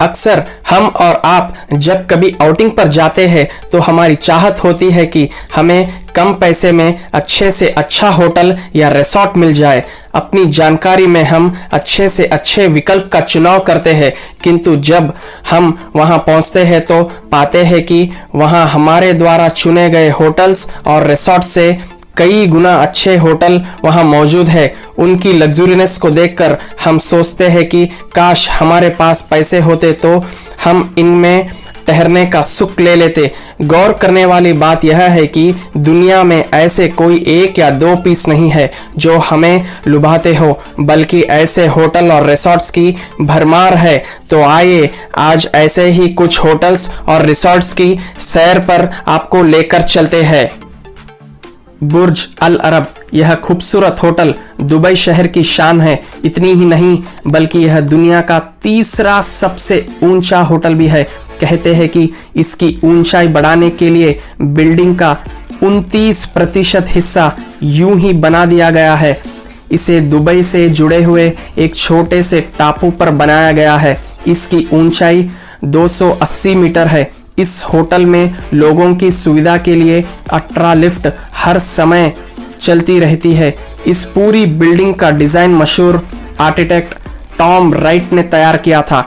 अक्सर हम और आप जब कभी आउटिंग पर जाते हैं तो हमारी चाहत होती है कि हमें कम पैसे में अच्छे से अच्छा होटल या रिसॉर्ट मिल जाए। अपनी जानकारी में हम अच्छे से अच्छे विकल्प का चुनाव करते हैं, किंतु जब हम वहां पहुंचते हैं तो पाते हैं कि वहां हमारे द्वारा चुने गए होटल्स और रिसॉर्ट से कई गुना अच्छे होटल वहां मौजूद है। उनकी लग्जरीनेस को देखकर हम सोचते हैं कि काश हमारे पास पैसे होते तो हम इनमें ठहरने का सुख ले लेते। गौर करने वाली बात यह है कि दुनिया में ऐसे कोई एक या दो पीस नहीं है जो हमें लुभाते हो, बल्कि ऐसे होटल और रिसॉर्ट्स की भरमार है। तो आइए आज ऐसे ही कुछ होटल्स और रिसॉर्ट्स की सैर पर आपको लेकर चलते हैं। बुर्ज अल अरब, यह खूबसूरत होटल दुबई शहर की शान है। इतनी ही नहीं बल्कि यह दुनिया का तीसरा सबसे ऊंचा होटल भी है। कहते हैं कि इसकी ऊंचाई बढ़ाने के लिए बिल्डिंग का 29% हिस्सा यूं ही बना दिया गया है। इसे दुबई से जुड़े हुए एक छोटे से टापू पर बनाया गया है। इसकी ऊंचाई 280 मीटर है। इस होटल में लोगों की सुविधा के लिए 18 लिफ्ट हर समय चलती रहती है। इस पूरी बिल्डिंग का डिजाइन मशहूर आर्किटेक्ट टॉम राइट ने तैयार किया था।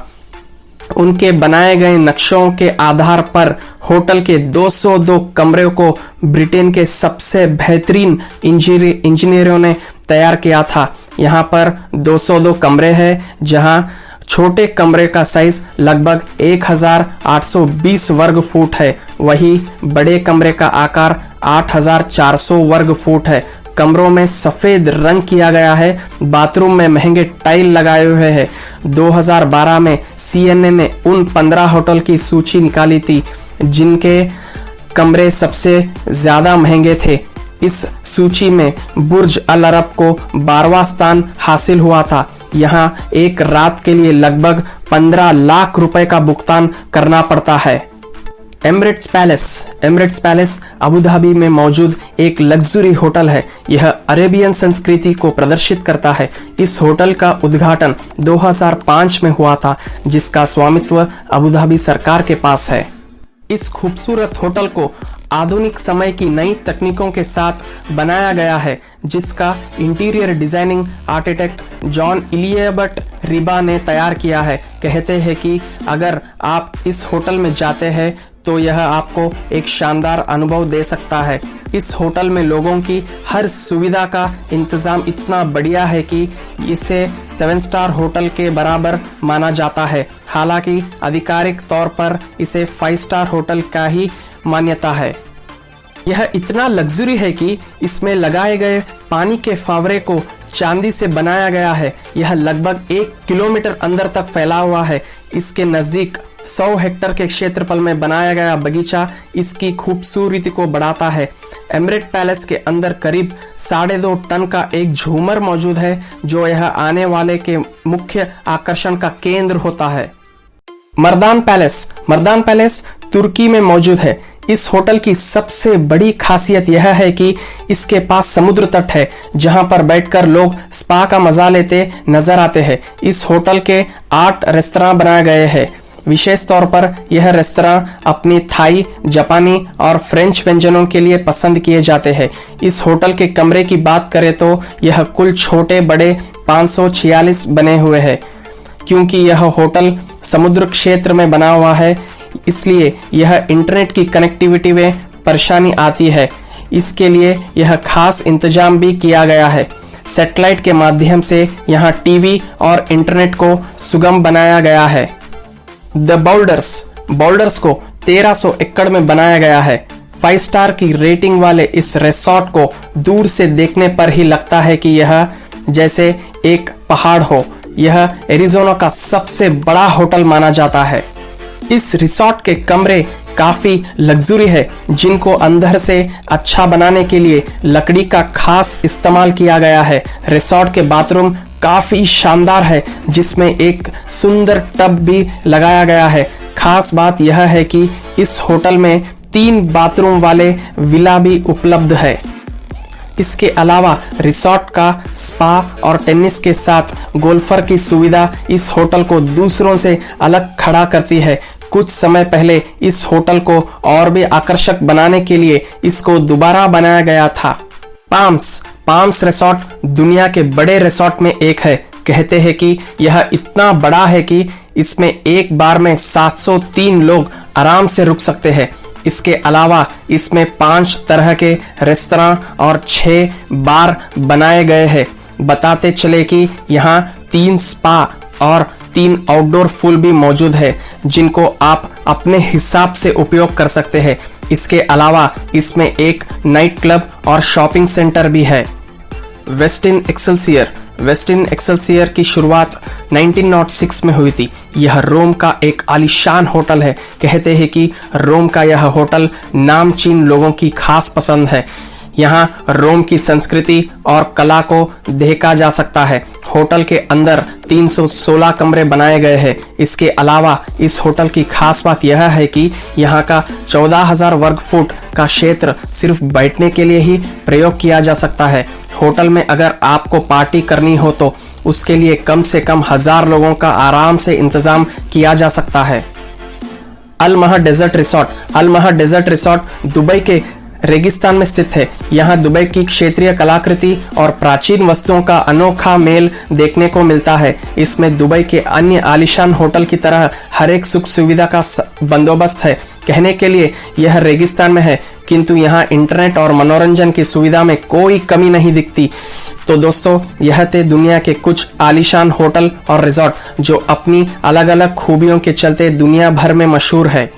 उनके बनाए गए नक्शों के आधार पर होटल के 202 कमरे को ब्रिटेन के सबसे बेहतरीन इंजीनियरों ने तैयार किया था। यहाँ पर 202 कमरे हैं, जहां छोटे कमरे का साइज लगभग 1820 वर्ग फुट है। वही बड़े कमरे का आकार 8400 वर्ग फुट है। कमरों में सफेद रंग किया गया है। बाथरूम में महंगे टाइल लगाए हुए हैं। 2012 में CNN ने उन 15 होटल की सूची निकाली थी जिनके कमरे सबसे ज्यादा महंगे थे। इस सूची में बुर्ज अल अरब को 12वां स्थान हासिल हुआ था। यहाँ एक रात के लिए लगभग 15 लाख रुपए का भुगतान करना पड़ता है। एमिरेट्स पैलेस अबू धाबी में मौजूद एक लग्जरी होटल है। यह अरेबियन संस्कृति को प्रदर्शित करता है। इस होटल का उद्घाटन 2005 में हुआ था, जिसका स्वामित्व अबू धाबी सरकार के पास है। इस खूबसूरत होटल को आधुनिक समय की नई तकनीकों के साथ बनाया गया है, जिसका इंटीरियर डिजाइनिंग आर्किटेक्ट जॉन इलियबर्ट रिबा ने तैयार किया है। कहते हैं कि अगर आप इस होटल में जाते हैं तो यह आपको एक शानदार अनुभव दे सकता है। इस होटल में लोगों की हर सुविधा का इंतजाम इतना बढ़िया है कि इसे 7 स्टार होटल के बराबर माना जाता है। हालांकि आधिकारिक तौर पर इसे 5 स्टार होटल का ही मान्यता है। यह इतना लग्जरी है कि इसमें लगाए गए पानी के फावरे को चांदी से बनाया गया है। यह लगभग 1 किलोमीटर अंदर तक फैला हुआ है। इसके नजदीक 100 हेक्टेयर के क्षेत्रफल में बनाया गया बगीचा इसकी खूबसूरती को बढ़ाता है। एमिरेट पैलेस के अंदर करीब 2.5 टन का एक झूमर मौजूद है, जो यह आने वाले के मुख्य आकर्षण का केंद्र होता है। मर्दान पैलेस तुर्की में मौजूद है। इस होटल की सबसे बड़ी खासियत यह है कि इसके पास समुद्र तट है, जहां पर बैठकर लोग स्पा का मजा लेते नजर आते हैं। इस होटल के 8 रेस्तरां बनाए गए हैं। विशेष तौर पर यह रेस्तरां अपनी थाई, जापानी और फ्रेंच व्यंजनों के लिए पसंद किए जाते हैं। इस होटल के कमरे की बात करें तो यह कुल छोटे बड़े 546 बने हुए हैं। क्योंकि यह होटल समुद्र क्षेत्र में बना हुआ है, इसलिए यह इंटरनेट की कनेक्टिविटी में परेशानी आती है। इसके लिए यह खास इंतजाम भी किया गया है। सैटेलाइट के माध्यम से यहाँ टीवी और इंटरनेट को सुगम बनाया गया है। द बाउल्डर्स को 1300 एकड़ में बनाया गया है। 5 स्टार की रेटिंग वाले इस रिसॉर्ट को दूर से देखने पर ही लगता है कि यह जैसे एक पहाड़ हो। यह एरिज़ोना का सबसे बड़ा होटल माना जाता है। इस रिसॉर्ट के कमरे काफी लग्जरी है, जिनको अंदर से अच्छा बनाने के लिए लकड़ी का खास इस्तेमाल किया गया है। रिसॉर्ट के बाथरूम काफी शानदार है, जिसमें एक सुंदर टब भी लगाया गया है। खास बात यह है कि इस होटल में 3 बाथरूम वाले विला भी उपलब्ध है। इसके अलावा रिसॉर्ट का स्पा और टेनिस के साथ गोल्फर की सुविधा इस होटल को दूसरों से अलग खड़ा करती है। कुछ समय पहले इस होटल को और भी आकर्षक बनाने के लिए इसको दोबारा बनाया गया था। पाम्स रिसॉर्ट दुनिया के बड़े रिसॉर्ट में एक है। कहते हैं कि यह इतना बड़ा है कि इसमें एक बार में 703 लोग आराम से रुक सकते हैं। इसके अलावा इसमें 5 तरह के रेस्तरां और 6 बार बनाए गए हैं। बताते चले कि यहाँ 3 स्पा और 3 आउटडोर पूल भी मौजूद है, जिनको आप अपने हिसाब से उपयोग कर सकते हैं। इसके अलावा इसमें एक नाइट क्लब और शॉपिंग सेंटर भी है। वेस्टिन एक्सेलसियर की शुरुआत 1906 में हुई थी। यह रोम का एक आलीशान होटल है। कहते हैं कि रोम का यह होटल नामचीन लोगों की खास पसंद है। यहाँ रोम की संस्कृति और कला को देखा जा सकता है। होटल के अंदर 316 कमरे बनाए गए हैं। इसके अलावा इस होटल की खास बात यह है कि यहाँ का 14,000 वर्ग फुट का क्षेत्र सिर्फ बैठने के लिए ही प्रयोग किया जा सकता है। होटल में अगर आपको पार्टी करनी हो तो उसके लिए कम से कम 1000 लोगों का आराम से इंतजाम किया जा सकता है। अल महा डेजर्ट रिसॉर्ट दुबई के रेगिस्तान में स्थित है। यहाँ दुबई की क्षेत्रीय कलाकृति और प्राचीन वस्तुओं का अनोखा मेल देखने को मिलता है। इसमें दुबई के अन्य आलीशान होटल की तरह हर एक सुख सुविधा का बंदोबस्त है। कहने के लिए यह रेगिस्तान में है, किंतु यहाँ इंटरनेट और मनोरंजन की सुविधा में कोई कमी नहीं दिखती। तो दोस्तों, यह थे दुनिया के कुछ आलीशान होटल और रिजॉर्ट जो अपनी अलग अलग खूबियों के चलते दुनिया भर में मशहूर है।